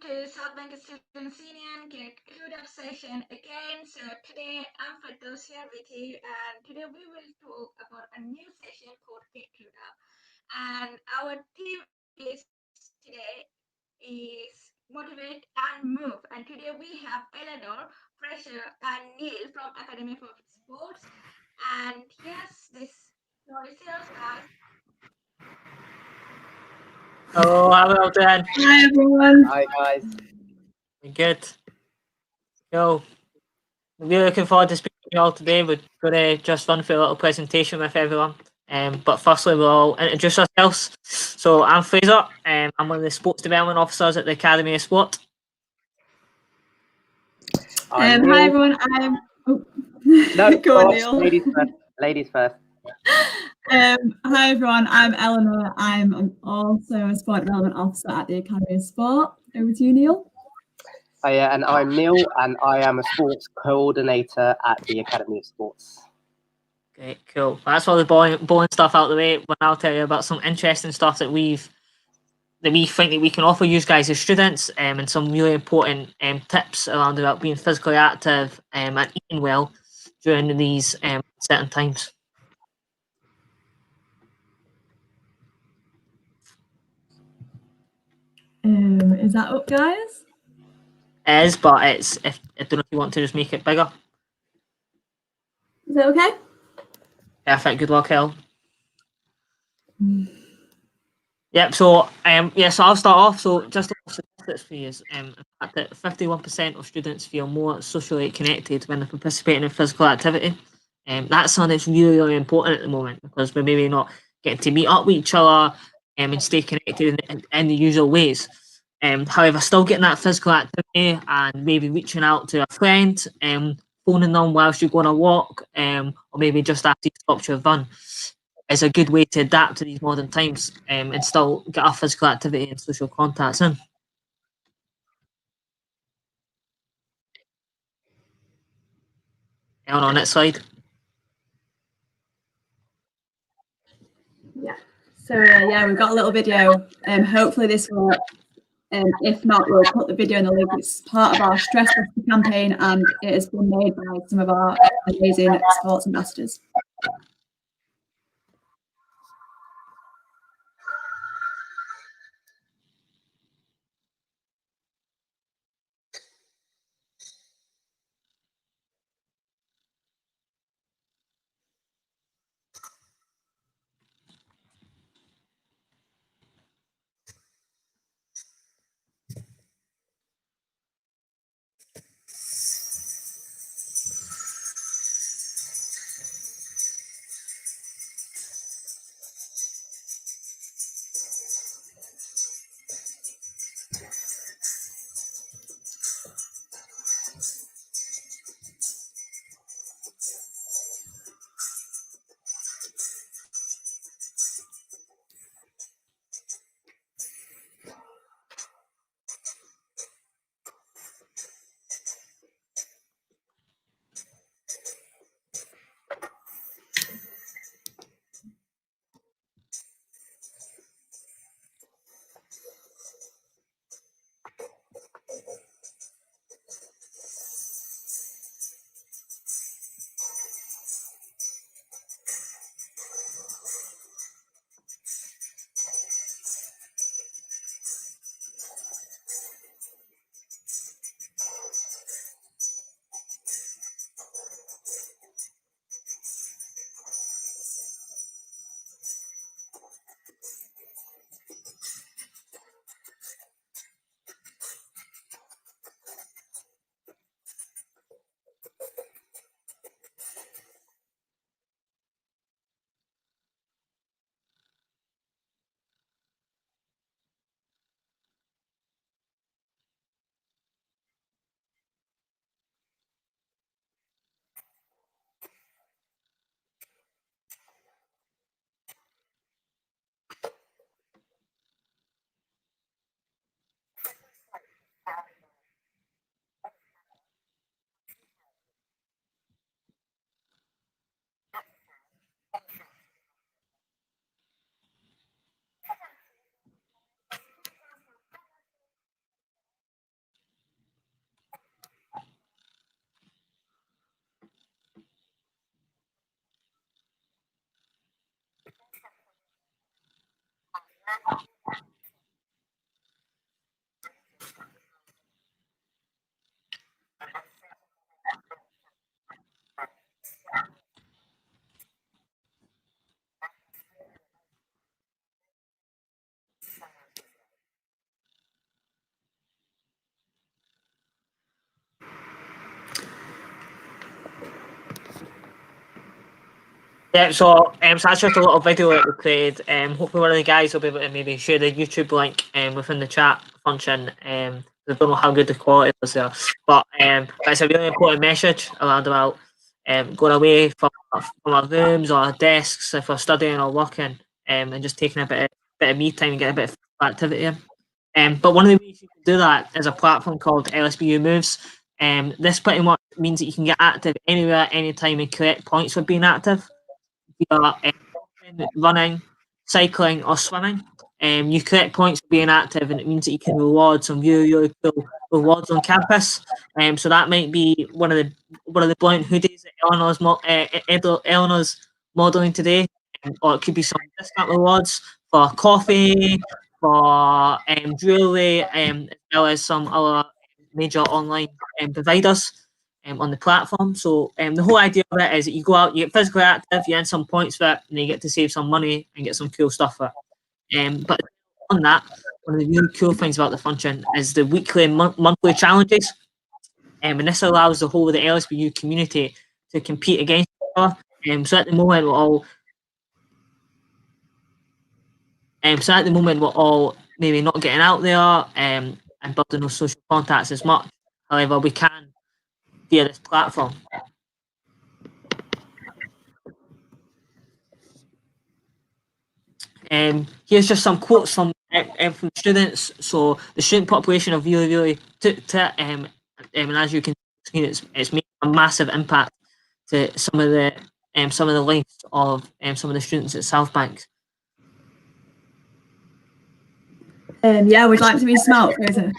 to South Bank Students Union Get Hood session again. So today I'm Ferdous here with you, and today we will talk about a new session called Get Hood Up. And our theme is today is motivate and move. And today we have Eleanor, Fraser, and Neil from Academy for Sports. And yes, this floor is yours, guys. Hello, how are you doing? Hi everyone. Hi guys. Good. Cool. I'm really looking forward to speaking to you all today. We're going to just run through a little presentation with everyone. But firstly, we'll all introduce ourselves. So I'm Fraser. I'm one of the sports development officers at the Academy of Sport. I'm Hi Neil. everyone. I'm No, go on, Neil. ladies first. Ladies first. Hi everyone. I'm Eleanor. I'm also a sport development officer at the Academy of Sport. Over to you, Neil. And I'm Neil, and I am a sports coordinator at the Academy of Sports. Great, cool. That's all the boring stuff out of the way. But I'll tell you about some interesting stuff that we think that we can offer you guys as students, and some really important tips around about being physically active and eating well during these certain times. Is that up, guys? It is, but it's I don't know if you want to just make it bigger. Is that okay? Perfect. Good luck, El. Yep. So so I'll start off. So just statistics for you is in fact that 51% of students feel more socially connected when they're participating in physical activity. That's something that's really, really important at the moment because we're maybe not getting to meet up with each other and stay connected in the usual ways. However, still getting that physical activity and maybe reaching out to a friend, phoning them whilst you go on a walk, or maybe just after you stop your run is a good way to adapt to these modern times and still get our physical activity and social contacts in. On that side. Yeah. So we've got a little video. Hopefully this will. If not, we'll put the video in the link. It's part of our Stress Buster campaign, and it has been made by some of our amazing sports ambassadors. Yeah, so that's just a little video that we created. Hopefully one of the guys will be able to maybe share the YouTube link within the chat function. I don't know how good the quality is there, but it's a really important message around about going away from our rooms or our desks if we're studying or working, and just taking a bit of me time and getting a bit of activity in. But one of the ways you can do that is a platform called LSBU Moves. This pretty much means that you can get active anywhere, anytime, and collect points for being active. Are running, cycling, or swimming. You collect points for being active, and it means that you can reward some really cool rewards on campus. So that might be one of the brilliant hoodies that Eleanor's modelling today, or it could be some discount rewards for coffee, for jewellery, as well as some other major online providers on the platform. So the whole idea of it is that you go out, you get physically active, you earn some points for it, and you get to save some money and get some cool stuff for it. But on that, one of the really cool things about the function is the weekly and monthly challenges. And this allows the whole of the LSBU community to compete against each other. So at the moment we're all maybe not getting out there and building those social contacts as much. However, we can via this platform. Here's just some quotes from students. So the student population have really took to it, and as you can see, it's made a massive impact to some of the lives of some of the students at South Bank. Yeah, we'd like to be smart, Fraser.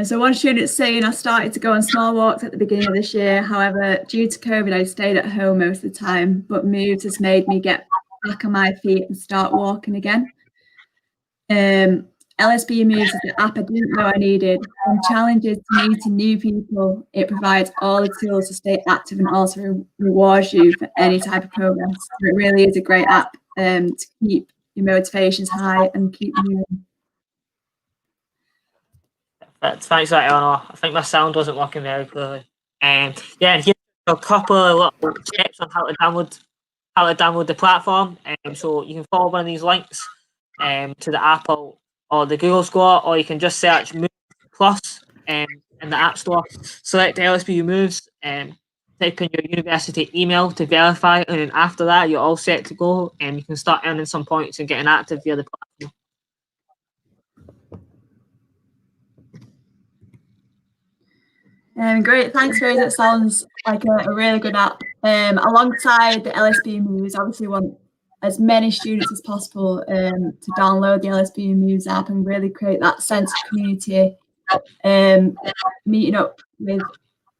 So one student's saying, I started to go on small walks at the beginning of this year. However, due to COVID, I stayed at home most of the time, but Moves has made me get back on my feet and start walking again. LSBU Moves is the app I didn't know I needed. From challenges to meeting new people, it provides all the tools to stay active and also rewards you for any type of progress. So it really is a great app to keep your motivations high and keep moving. Thanks for that, Eleanor. I think my sound wasn't working very clearly. And here's a couple of little tips on how to download the platform. So you can follow one of these links to the Apple or the Google Store, or you can just search Moves Plus in the App Store. Select LSBU Moves, type in your university email to verify, and then after that you're all set to go, and you can start earning some points and getting active via the platform. Great, thanks, Fraser. It sounds like a really good app. Alongside the LSBU Moves, obviously we want as many students as possible to download the LSBU Moves app and really create that sense of community, meeting up with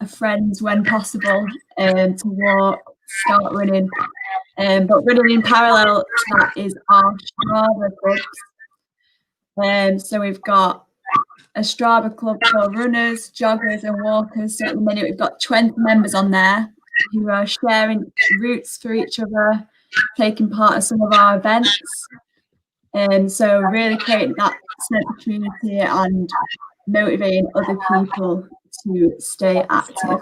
friends when possible, to walk, start running. But running in parallel to that is our Strava clubs. So we've got a Strava club for runners, joggers and walkers. So at the minute we've got 20 members on there who are sharing routes for each other, taking part in some of our events. So really creating that sense of community and motivating other people to stay active.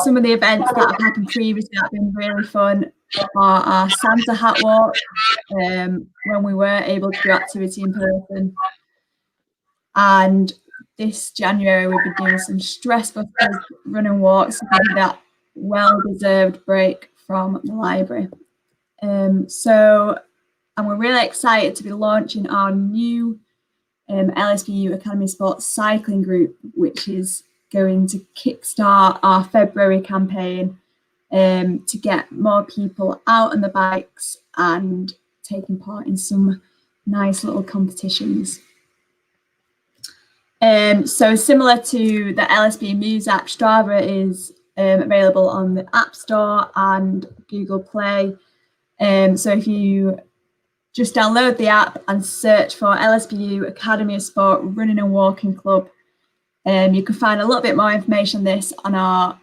Some of the events that have happened previously that have been really fun are our Santa hat walk, when we were able to do activity in person. And this January, we've been doing some stress busters, running walks, and that well-deserved break from the library. And we're really excited to be launching our new LSBU Academy Sports Cycling Group, which is going to kickstart our February campaign to get more people out on the bikes and taking part in some nice little competitions. So similar to the LSBU Moves app, Strava is available on the App Store and Google Play. So if you just download the app and search for LSBU Academy of Sport Running and Walking Club, you can find a little bit more information on this on our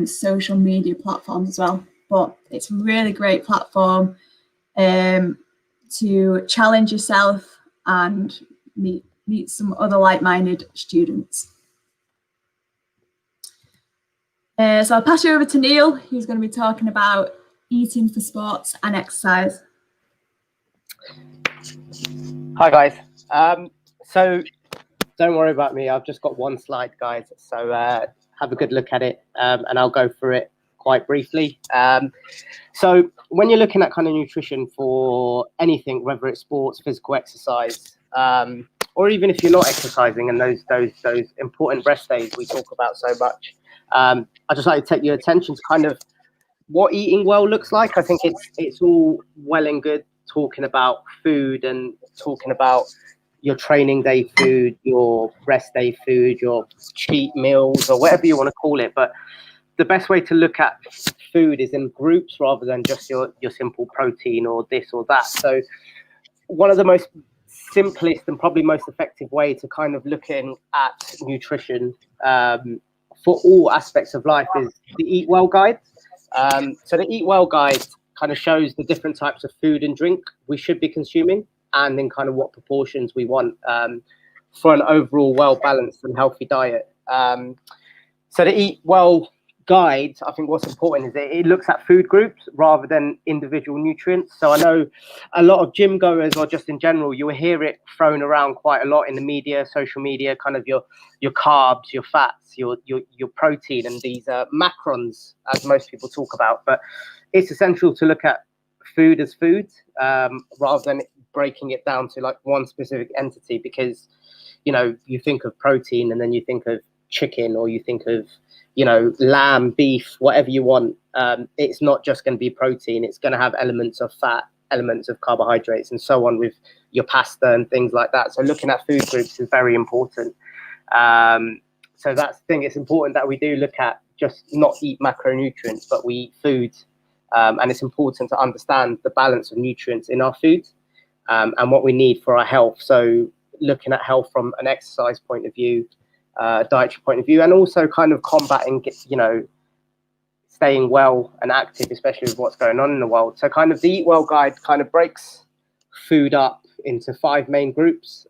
social media platforms as well. But it's a really great platform to challenge yourself and meet some other like-minded students. So I'll pass you over to Neil, who's going to be talking about eating for sports and exercise. Hi guys. So don't worry about me. I've just got one slide, guys. So have a good look at it, and I'll go through it quite briefly. So when you're looking at kind of nutrition for anything, whether it's sports, physical exercise, or even if you're not exercising, and those important rest days we talk about so much, I'd just like to take your attention to kind of what eating well looks like. I think it's all well and good talking about food and talking about your training day food, your rest day food, your cheat meals, or whatever you want to call it. But the best way to look at food is in groups rather than just your simple protein or this or that. So one of the most simplest and probably most effective way to kind of looking at nutrition for all aspects of life is the Eat Well Guide. So the Eat Well Guide kind of shows the different types of food and drink we should be consuming, and in kind of what proportions we want for an overall well-balanced and healthy diet. So the Eat Well Guide, I think what's important is that it looks at food groups rather than individual nutrients. So I know a lot of gym goers, or just in general, you'll hear it thrown around quite a lot in the media, social media, kind of your carbs, your fats, your protein, and these macrons, as most people talk about. But it's essential to look at food as food rather than breaking it down to like one specific entity, because you think of protein and then you think of chicken, or you think of lamb, beef, whatever you want. It's not just going to be protein. It's going to have elements of fat, elements of carbohydrates, and so on with your pasta and things like that. So looking at food groups is very important. So that's the thing. It's important that we do look at just not eat macronutrients, but we eat food. And it's important to understand the balance of nutrients in our food and what we need for our health. So looking at health from an exercise point of view, dietary point of view, and also kind of combating, staying well and active, especially with what's going on in the world. So kind of the Eat Well Guide kind of breaks food up into 5 main groups.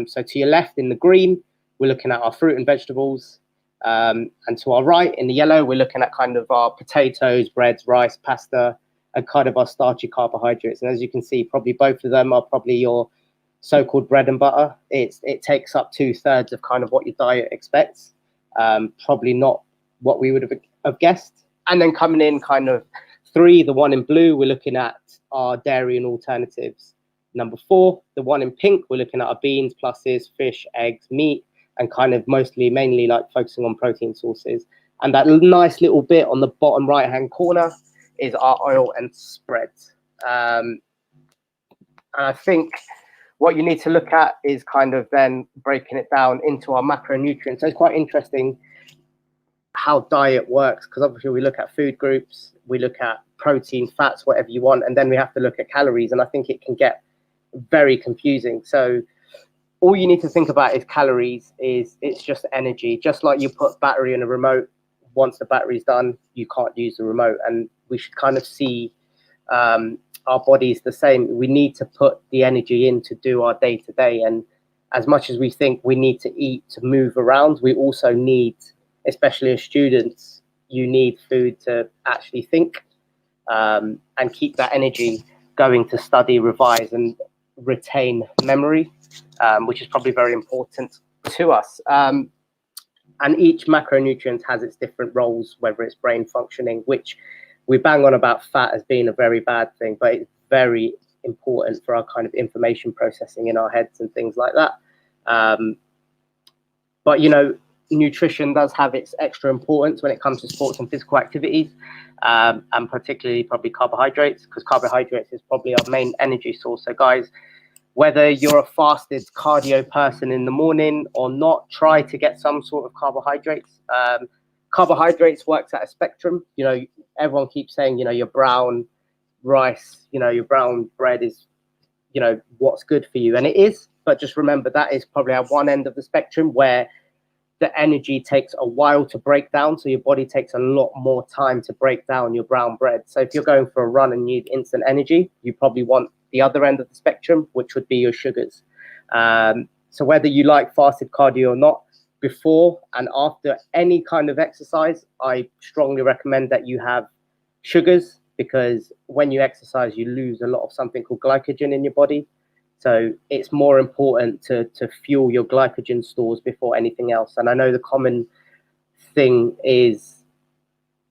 So to your left in the green, we're looking at our fruit and vegetables. And to our right in the yellow, we're looking at kind of our potatoes, breads, rice, pasta, and kind of our starchy carbohydrates. And as you can see, probably both of them are probably your so-called bread and butter. It takes up 2/3 of kind of what your diet expects. Probably not what we would have guessed. And then coming in kind of 3, the one in blue, we're looking at our dairy and alternatives. Number 4, the one in pink, we're looking at our beans, pluses, fish, eggs, meat, and kind of mainly like focusing on protein sources. And that nice little bit on the bottom right-hand corner is our oil and spreads. And I think what you need to look at is kind of then breaking it down into our macronutrients. So it's quite interesting how diet works, because obviously we look at food groups, we look at protein, fats, whatever you want, and then we have to look at calories. And I think it can get very confusing. So all you need to think about is calories. It's just energy. Just like you put battery in a remote, once the battery's done, you can't use the remote. And we should kind of see our bodies the same. We need to put the energy in to do our day-to-day. And as much as we think we need to eat to move around, we also need, especially as students, you need food to actually think and keep that energy going to study, revise, and retain memory, which is probably very important to us. And each macronutrient has its different roles, whether it's brain functioning, which we bang on about fat as being a very bad thing, but it's very important for our kind of information processing in our heads and things like that. But, nutrition does have its extra importance when it comes to sports and physical activities, and particularly probably carbohydrates, because carbohydrates is probably our main energy source. So guys, whether you're a fasted cardio person in the morning or not, try to get some sort of carbohydrates. Carbohydrates works at a spectrum. You know, everyone keeps saying, you know, your brown rice, you know, your brown bread is, you know, what's good for you. And it is, but just remember that is probably at one end of the spectrum where the energy takes a while to break down. So your body takes a lot more time to break down your brown bread. So if you're going for a run and need instant energy, you probably want the other end of the spectrum, which would be your sugars. So whether you like fasted cardio or not, before and after any kind of exercise, I strongly recommend that you have sugars, because when you exercise, you lose a lot of something called glycogen in your body. So it's more important to fuel your glycogen stores before anything else. And I know the common thing is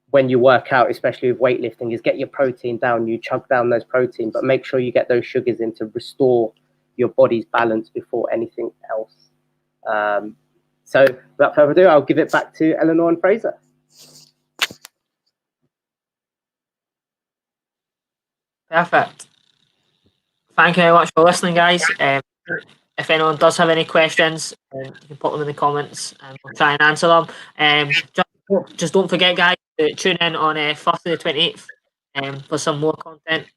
when you work out, especially with weightlifting, is get your protein down, you chug down those protein, but make sure you get those sugars in to restore your body's balance before anything else. So without further ado, I'll give it back to Eleanor and Fraser. Perfect. Thank you very much for listening, guys. If anyone does have any questions, you can put them in the comments and we'll try and answer them. Just don't forget, guys, to tune in on Thursday the 28th for some more content.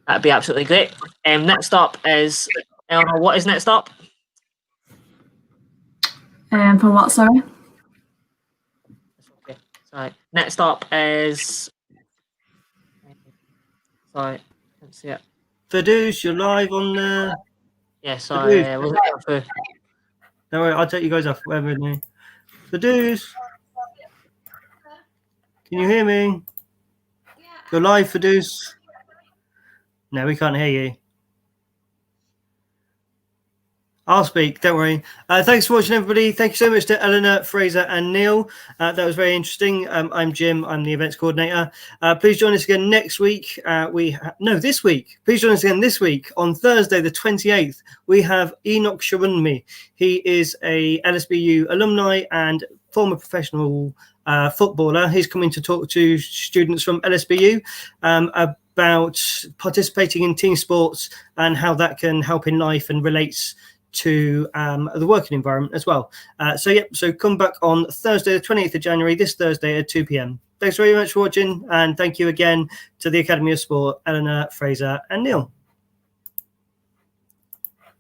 That'd be absolutely great. Next up is, Eleanor, what is next up? For what, sorry? Okay, sorry. Next up is, sorry, I can't see it. Ferdous, you're live on the... Yeah, sorry. Ferdous. Don't worry, I'll take you guys off. Whatever. Ferdous, can you hear me? You're live, Ferdous. No, we can't hear you. I'll speak, don't worry. Thanks for watching, everybody. Thank you so much to Eleanor, Fraser and Neil. That was very interesting. I'm Jim. I'm the events coordinator. Please join us again next week. This week. Please join us again this week on Thursday, the 28th. We have Enoch Sharunmi. He is a LSBU alumni and former professional footballer. He's coming to talk to students from LSBU about participating in team sports and how that can help in life and relates to the working environment as well. So come back on Thursday, the 28th of January, this Thursday at 2 p.m. Thanks very much for watching, and thank you again to the Academy of Sport, Eleanor, Fraser and Neil.